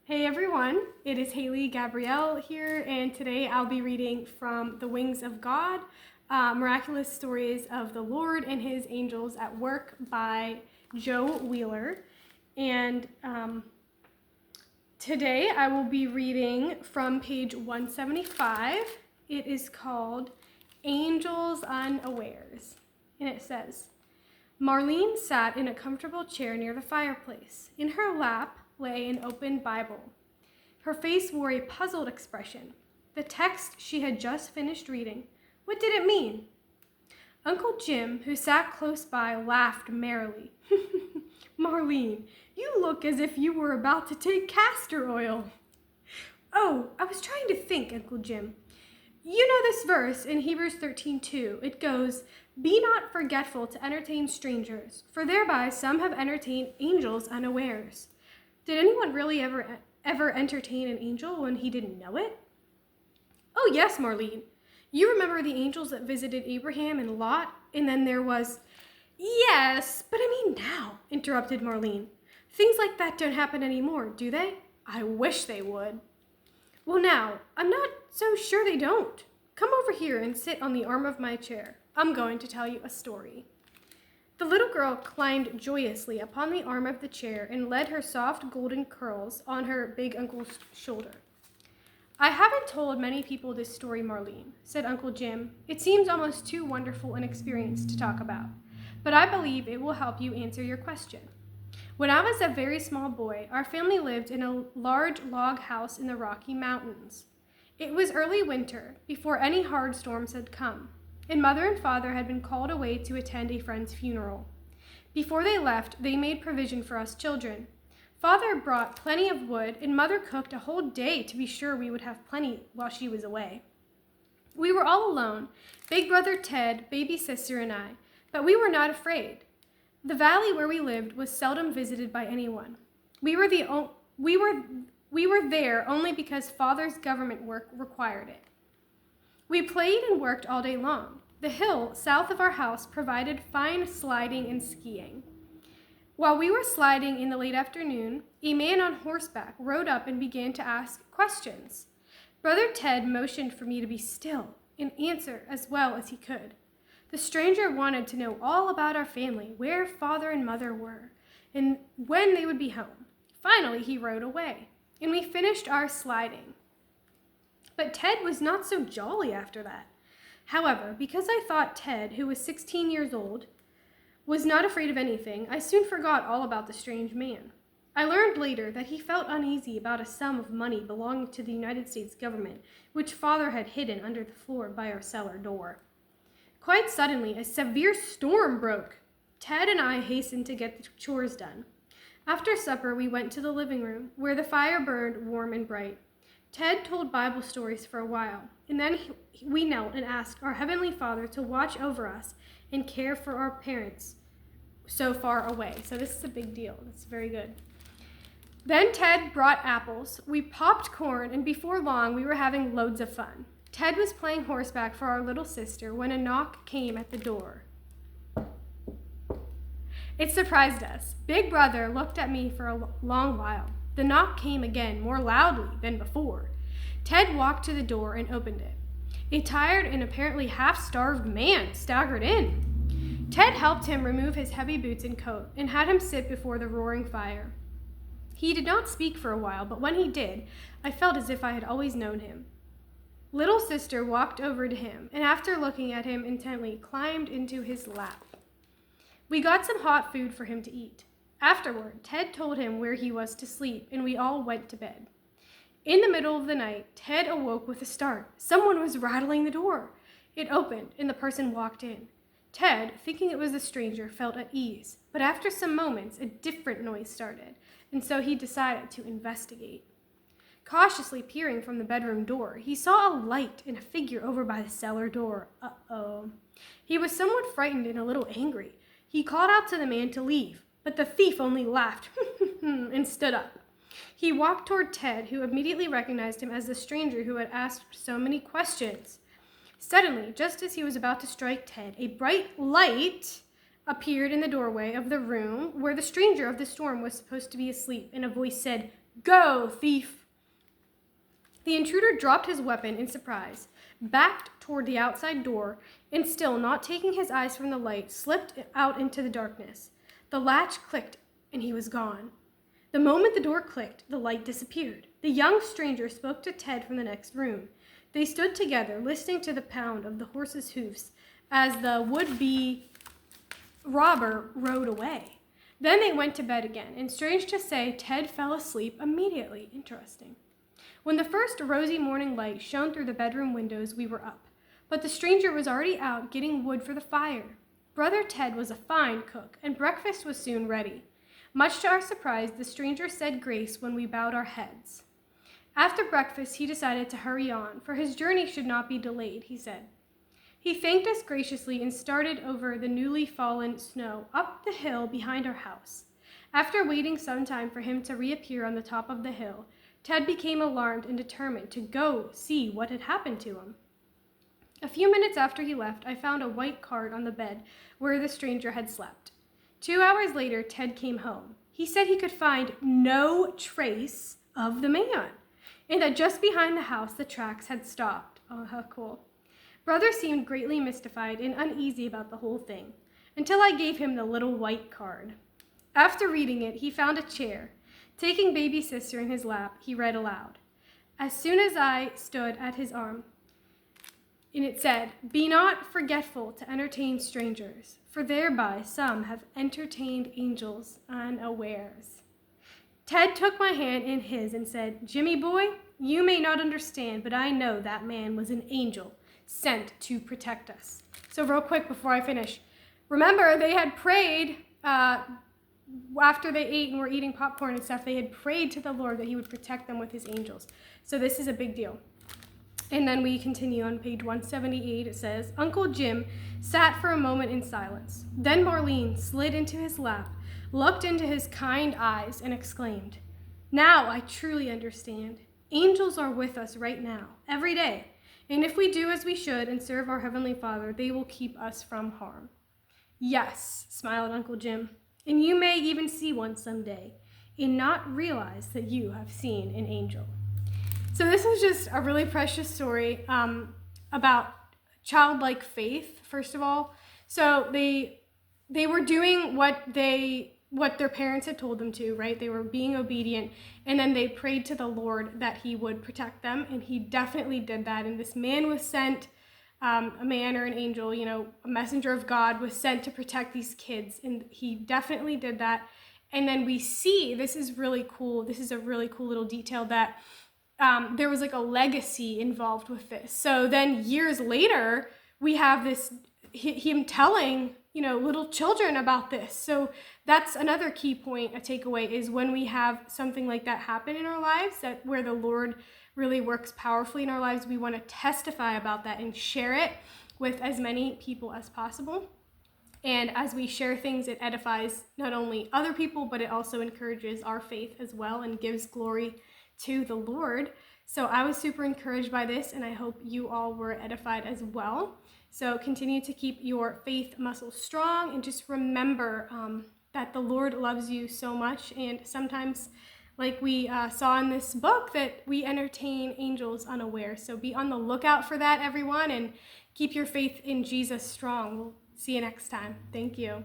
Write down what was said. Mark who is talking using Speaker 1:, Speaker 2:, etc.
Speaker 1: Hey everyone, it is Haley Gabrielle here, and today I'll be reading from The Wings of God, Miraculous Stories of the Lord and His Angels at Work by Joe Wheeler. And today I will be reading from page 175. It is called Angels Unawares, and it says, Marlene sat in a comfortable chair near the fireplace. In her lap lay an open Bible. Her face wore a puzzled expression. The text she had just finished reading, what did it mean? Uncle Jim, who sat close by, laughed merrily. Marlene, you look as if you were about to take castor oil. Oh, I was trying to think, Uncle Jim. You know this verse in Hebrews 13:2. It goes, Be not forgetful to entertain strangers, for thereby some have entertained angels unawares. Did anyone really ever entertain an angel when he didn't know it? Oh yes, Marlene. You remember the angels that visited Abraham and Lot? And then there was... Yes, but I mean now, interrupted Marlene. Things like that don't happen anymore, do they? I wish they would. Well now, I'm not so sure they don't. Come over here and sit on the arm of my chair. I'm going to tell you a story. The little girl climbed joyously upon the arm of the chair and laid her soft golden curls on her big uncle's shoulder. I haven't told many people this story, Marlene, said Uncle Jim. It seems almost too wonderful an experience to talk about, but I believe it will help you answer your question. When I was a very small boy, our family lived in a large log house in the Rocky Mountains. It was early winter, before any hard storms had come, and Mother and Father had been called away to attend a friend's funeral. Before they left, they made provision for us children. Father brought plenty of wood, and Mother cooked a whole day to be sure we would have plenty while she was away. We were all alone, big brother Ted, baby sister, and I, but we were not afraid. The valley where we lived was seldom visited by anyone. We were there only because Father's government work required it. We played and worked all day long. The hill south of our house provided fine sliding and skiing. While we were sliding in the late afternoon, a man on horseback rode up and began to ask questions. Brother Ted motioned for me to be still and answer as well as he could. The stranger wanted to know all about our family, where Father and Mother were, and when they would be home. Finally, he rode away, and we finished our sliding. But Ted was not so jolly after that. However, because I thought Ted, who was 16 years old, was not afraid of anything, I soon forgot all about the strange man. I learned later that he felt uneasy about a sum of money belonging to the United States government, which Father had hidden under the floor by our cellar door. Quite suddenly, a severe storm broke. Ted and I hastened to get the chores done. After supper, we went to the living room, where the fire burned warm and bright. Ted told Bible stories for a while, and then we knelt and asked our Heavenly Father to watch over us and care for our parents so far away. So this is a big deal. It's very good. Then Ted brought apples. We popped corn, and before long, we were having loads of fun. Ted was playing horseback for our little sister when a knock came at the door. It surprised us. Big Brother looked at me for a long while. The knock came again, more loudly than before. Ted walked to the door and opened it. A tired and apparently half-starved man staggered in. Ted helped him remove his heavy boots and coat and had him sit before the roaring fire. He did not speak for a while, but when he did, I felt as if I had always known him. Little sister walked over to him, and after looking at him intently, climbed into his lap. We got some hot food for him to eat. Afterward, Ted told him where he was to sleep, and we all went to bed. In the middle of the night, Ted awoke with a start. Someone was rattling the door. It opened, and the person walked in. Ted, thinking it was a stranger, felt at ease, but after some moments, a different noise started, and so he decided to investigate. Cautiously peering from the bedroom door, he saw a light and a figure over by the cellar door. Uh-oh. He was somewhat frightened and a little angry. He called out to the man to leave, but the thief only laughed and stood up. He walked toward Ted, who immediately recognized him as the stranger who had asked so many questions. Suddenly, just as he was about to strike Ted, a bright light appeared in the doorway of the room where the stranger of the storm was supposed to be asleep, and a voice said, "Go, thief!" The intruder dropped his weapon in surprise, backed toward the outside door, and still not taking his eyes from the light, slipped out into the darkness. The latch clicked, and he was gone. The moment the door clicked, the light disappeared. The young stranger spoke to Ted from the next room. They stood together, listening to the pound of the horse's hoofs as the would-be robber rode away. Then they went to bed again, and strange to say, Ted fell asleep immediately. Interesting. When the first rosy morning light shone through the bedroom windows, we were up, but the stranger was already out getting wood for the fire. Brother Ted was a fine cook, and breakfast was soon ready. Much to our surprise, the stranger said grace when we bowed our heads. After breakfast, he decided to hurry on, for his journey should not be delayed, he said. He thanked us graciously and started over the newly fallen snow up the hill behind our house. After waiting some time for him to reappear on the top of the hill, Ted became alarmed and determined to go see what had happened to him. A few minutes after he left, I found a white card on the bed where the stranger had slept. 2 hours later, Ted came home. He said he could find no trace of the man, and that just behind the house the tracks had stopped. Oh, how cool. Brother seemed greatly mystified and uneasy about the whole thing, until I gave him the little white card. After reading it, he found a chair. Taking baby sister in his lap, he read aloud. As soon as I stood at his arm, and it said, "Be not forgetful to entertain strangers, for thereby some have entertained angels unawares." Ted took my hand in his and said, "Jimmy boy, you may not understand, but I know that man was an angel sent to protect us." So real quick before I finish, remember they had prayed after they ate and were eating popcorn and stuff, they had prayed to the Lord that he would protect them with his angels. So this is a big deal. And then we continue on page 178. It says, Uncle Jim sat for a moment in silence. Then Marlene slid into his lap, looked into his kind eyes, and exclaimed, "Now I truly understand. Angels are with us right now, every day. And if we do as we should and serve our Heavenly Father, they will keep us from harm." "Yes," smiled Uncle Jim, "and you may even see one someday and not realize that you have seen an angel." So this was just a really precious story about childlike faith, first of all. So they were doing what their parents had told them to, right? They were being obedient, and then they prayed to the Lord that he would protect them, and he definitely did that. And this man was sent, a man or an angel, a messenger of God was sent to protect these kids, and he definitely did that. And then we see, this is really cool, this is a really cool little detail, that there was like a legacy involved with this. So then years later, we have this, him telling, little children about this. So that's another key point, a takeaway, is when we have something like that happen in our lives, that where the Lord really works powerfully in our lives, we want to testify about that and share it with as many people as possible. And as we share things, it edifies not only other people, but it also encourages our faith as well and gives glory to the Lord. So I was super encouraged by this, and I hope you all were edified as well. So continue to keep your faith muscles strong, and just remember that the Lord loves you so much. And sometimes, like we saw in this book, that we entertain angels unaware. So be on the lookout for that, everyone, and keep your faith in Jesus strong. We'll see you next time. Thank you.